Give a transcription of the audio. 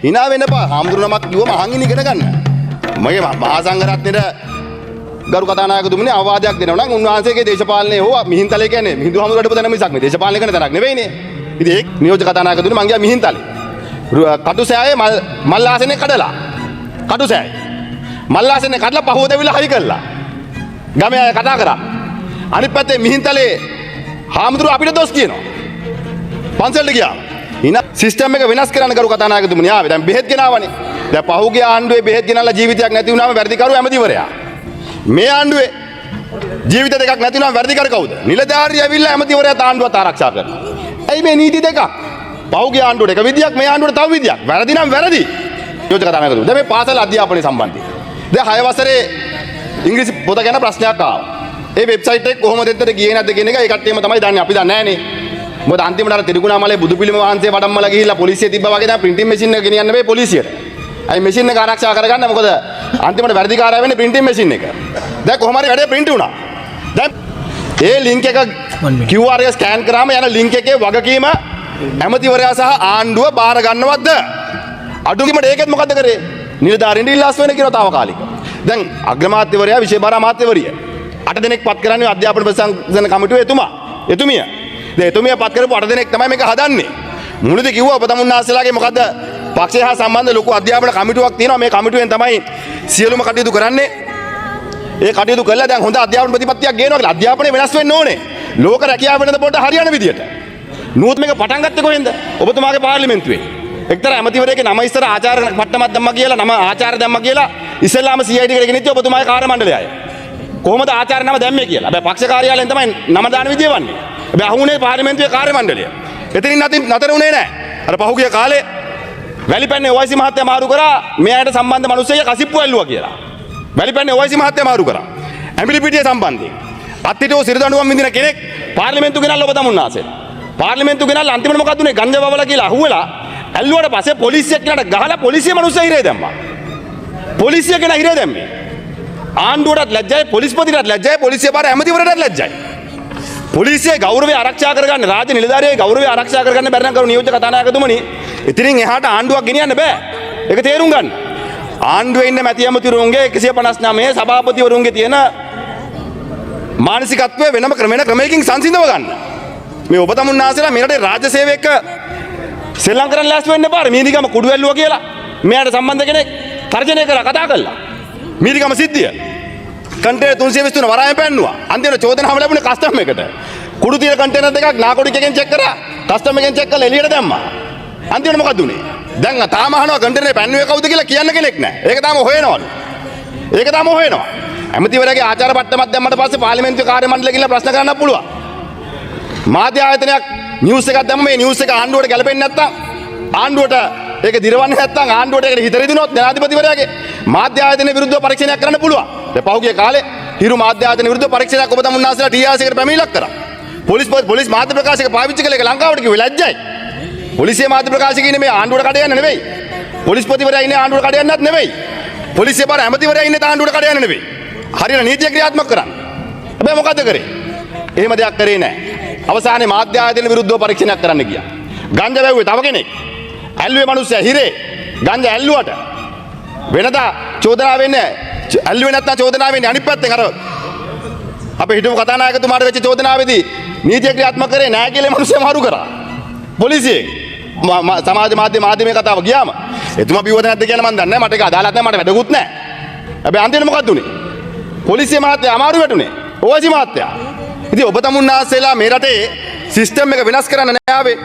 hina වෙන්න එපා. හාමුදුරුවෝ නමක් කිව්වම අහන් ඉගෙන ගන්න. මගේ මහා සංඝරත්නයේ ගරු කතානායකතුමනි අවවාදයක් දෙනවා නම් උන්වහන්සේගේ දේශපාලනයේ හෝ මිහින්තලේ කියන්නේ හින්දු හමුදුරට පොතන මිසක් මේ දේශපාලනය කරන තරක් නෙවෙයිනේ. ඉතින් ඒ නියෝජ්‍ය කතානායකතුමනි මං ගියා මිහින්තලේ. කටුසෑයේ මල් ආසනේ කඩලා. කටුසෑයේ මල් ආසනේ කඩලා පහෝදවිලා හයි කළා. ගමේ අය කතා කරා. අනිත් පැත්තේ මිහින්තලේ හාමුදුරුවෝ අපිට දොස් කියනවා. පන්සලට ගියා. හිනා සිස්ටම් එක වෙනස් කරන්න කරු කතානායකතුමනි ආවේ. දැන් බෙහෙත් ගෙනාවනේ. දැන් පහුගිය ආණ්ඩුවේ බෙහෙත් ගෙනල්ලා ජීවිතයක් නැති වුණාම වැඩිකරු ඇමතිවරයා. මේ ආණ්ඩුවේ ජීවිත දෙකක් නැති වුණාම වැඩිකරු කවුද? නිලධාරිය ඇවිල්ලා ඇමතිවරයාට ආණ්ඩුවත් ආරක්ෂා කරනවා. ඇයි මේ නීති දෙකක්? පහුගිය ආණ්ඩුවට එක විදියක් මේ ආණ්ඩුවට තව විදියක්. වැරදි නම් වැරදි. යෝජක කතානායකතුමනි. දැන් මේ පාසල් අධ්‍යාපනය සම්බන්ධයෙන්. දැන් 6 වසරේ ඉංග්‍රීසි පොත ගැන ප්‍රශ්නයක් ආවා. ඒ වෙබ්සයිට් එක කොහොමද එතනට ගියේ නැද්ද කියන එක ඒ කට්ටියම තමයි දන්නේ. අපි දන්නේ නැහනේ. මොකද අන්තිමට අර තිරිකුණාමලේ බුදු පිළිම වහන්සේ වඩම්මලා ගිහිල්ලා පොලිසිය තිබ්බා වගේ දැන් ප්‍රින්ටින් මැෂින් එක ගෙනියන්න බෑ පොලිසියට. අයි මැෂින් එක ආරක්ෂා කරගන්න මොකද අන්තිමට වැඩිකාරය වෙන්නේ ප්‍රින්ටින් මැෂින් එක. දැන් කොහොම හරි වැඩේ ප්‍රින්ට් වුණා. දැන් ඒ ලින්ක් එක QR එක ස්කෑන් කරාම යන ලින්ක් එකේ වගකීම ඇමතිවරයා සහ ආණ්ඩුව බාර ගන්නවද? අඩුගීමට ඒකෙත් මොකද කරේ? නිලධාරීන්ට ඉල්ලාස් වෙන කියලා තාවකාලික. දැන් අග්‍රාමාත්‍යවරයා විශේෂ බාර අමාත්‍යවරිය 8 දෙනෙක් පත් කරන්නේ අධ්‍යාපන ප්‍රතිසංසන කමිටුවේ එතුමිය. දැන් එතුමිය පත් කරපු 8 දෙනෙක් තමයි මේක හදන්නේ. මුලදී කිව්වා ඔබතුමුන්නාසලාගේ මොකද්ද පක්ෂය හා සම්බන්ධ ලොකු අධ්‍යාපන කමිටුවක් තියෙනවා. මේ කමිටුවෙන් තමයි සියලුම කටයුතු කරන්නේ. ඒ කටයුතු කළා දැන් හොඳ අධ්‍යාපන ප්‍රතිපත්තියක් ගේනවා කියලා. අධ්‍යාපනය වෙනස් වෙන්න ඕනේ. ලෝක රැකියාව වෙනද පොඩ්ඩ හරියන විදියට. නූත් මේක පටන් ගත්තේ කොහෙන්ද? ඔබතුමාගේ පාර්ලිමේන්තුවේ. එක්තරා ඇමතිවරයෙක්ගේ නම ඉස්සර ආචාර්ය පට්ටමක් දැම්මා කියලා නම ආචාර්ය දැම්මා කියලා ඉස්සෙල්ලාම CID එකට ගෙනිච්ච ඔබතුමාගේ කාර්ය මණ්ඩලය අය. කොහොමද ආචාර්ය නම දැම්මේ කියලා. හැබැයි පක්ෂ කාර්යාලයෙන් තමයි නම දාන විදිය වන්නේ. හැබැයි අහුනේ පාර්ලිමේන්තුවේ කාර්ය මණ්ඩලය. එතනින් නතර වුණේ නැහැ. අර පහුගිය කාලේ වැලිපැන්නේ OIC මහත්තයා මාරු කරා මෙයාට සම්බන්ධ මිනිස්සෙක් කසිප්පු ඇල්ලුවා කියලා. වැලිපැන්නේ OIC මහත්තයා මාරු කරා. ඇඹිලිපිටිය සම්බන්ධයෙන්. අත්තිටෝ සිරදඬුවම් විඳින කෙනෙක් පාර්ලිමේන්තු ගෙනල්ලා ඔබ තමුන්නාසේ. පාර්ලිමේන්තු ගෙනල්ලා අන්තිමට මොකද උනේ? ගංජා වවලා කියලා අහුවෙලා ඇල්ලුවාට පස්සේ පොලිසිය කෙනාට ගහලා පොලිසිය මිනිස්සු හිරේ දැම්මා. පොලිසිය කෙනා හිරේ දැම්මේ. ආණ්ඩුවටත් ලැජ්ජයි, පොලිස්පතිටත් ලැජ්ජයි, පොලිසිය පාර ඇමතිවරටත් ලැජ්ජයි. පොලිසියේ ගෞරවය ආරක්ෂා කරගන්න, රාජ්‍ය නිලධාරියේ ගෞරවය ආරක්ෂා කරගන්න බැරි නම් කරු නියෝජ්‍ය කතානායකතුමනි, ඉතින් එහාට ආණ්ඩුවක් ගෙනියන්න බෑ. ඒක තේරුම් ගන්න. ආණ්ඩුවේ ඉන්න මැති ඇමතිවරුන්ගේ 159 සභාපතිවරුන්ගේ තියෙන මානසිකත්වය වෙන ක්‍රමයකින් සංසිඳව ගන්න. මේ ඔබ තමුන්නාසලා මේ රටේ රාජ්‍ය සේවයක සෙල්ලම් කරන්න ලෑස්ති වෙන්න එපා. මීදිගම කුඩු ඇල්ලුවා කියලා මෙයාට සම්බන්ධ කෙනෙක් තර්ජනය කරලා කතා කළා. මීදිගම සිද්ධිය. කන්ටේනර් 323 වරායෙන් පැන්නුවා. අන්තිමට චෝදනාව ලැබුණේ කස්ටම් එකට. කුඩු තියෙන කන්ටේනර් දෙකක් නාකොඩි එකෙන් චෙක් කරා. කස්ටම් එකෙන් චෙක් කරලා එළියට දැම්මා. අන්තිමට මොකද උනේ? දැන් තාම අහනවා කන්ටේනර් පැන්නුවේ කවුද කියලා කියන්න කෙනෙක් නැහැ. ඒක තාම හොයනවලු. ඇමතිවරයාගේ ආචාර පට්ටමක් දැම්මට පස්සේ පාර්ලිමේන්තුවේ කාර්ය මණ්ඩලය ගිහිල්ලා ප්‍රශ්න කරන්න පුළුවන්. මාධ්‍ය ආයතනයක් නිවුස් එකක් දැම්ම මේ නිවුස් එක ආණ්ඩුවට ගැලපෙන්නේ නැත්තම් ආණ්ඩුවට ඒක දිරවන්නේ නැත්තම් ආණ්ඩුවට ඒකට හිත රිදුනොත් ජනාධිපතිවරයාගේ මාධ්‍ය ආයතන විරුද්ධව පරීක්ෂණයක් කරන්න පුළුවන්. දැන් පහුගිය කාලේ හිරු මාධ්‍ය ආයතන විරුද්ධව පරීක්ෂණයක් ඔබ තමුන්නාසලා TRC එකට පැමිණිලක් කරා. පොලිස් මාධ්‍ය ප්‍රකාශක පාවිච්චි කළ එක ලංකාවට කිව්වේ ලැජ්ජයි. පොලිසිය මාධ්‍ය ප්‍රකාශක ඉන්නේ මේ ආණ්ඩුවට කඩ යන්න නෙවෙයි. පොලිස්පතිවරයා ඉන්නේ ආණ්ඩුවට කඩ යන්නත් නෙවෙයි. පොලිසිය පාර ඇමතිවරයා ඉන්නේ ආණ්ඩුවට කඩ යන්න නෙවෙයි. හරියට නීතිය ක්‍රියාත්මක කරන්න. හැබැයි මොකද කරේ? එහෙම දෙයක් කරේ නැහැ. අවසානයේ මාධ්‍ය ආයතන විරුද්ධව පරීක්ෂණයක් කරන්න ගියා. ගංජා වැව්වේ තව කෙනෙක්. ඇල්ලුවේ මිනිස්සයා හිරේ. ගංජා ඇල්ලුවට වෙනදා චෝදනාව වෙන්නේ ඇල්ලුවේ නැත්තම් චෝදනාව වෙන්නේ අනිත් පැත්තෙන් අර අපේ හිටපු කතානායකතුමාට වෙච්ච චෝදනාවේදී නීතිය ක්‍රියාත්මක කරේ නැහැ කියලා මිනිස්සයා මාරු කරා. පොලිසියෙන් සමාජ මාධ්‍යමේ කතාව ගියාම එතුමා බිව්වද නැද්ද කියලා මම දන්නේ නැහැ. මට ඒක අදාළත් නැහැ. මට වැඩකුත් නැහැ. හැබැයි අන්තිමට මොකක්ද උනේ? පොලිසිය මහත්තයා අමාරු වැටුනේ. OIC මහත්තයා. ඉතින් ඔබ තමුන්නාසෙලා මේ රටේ සිස්ටම් එක වෙනස් කරන්න නෑ ආවේ.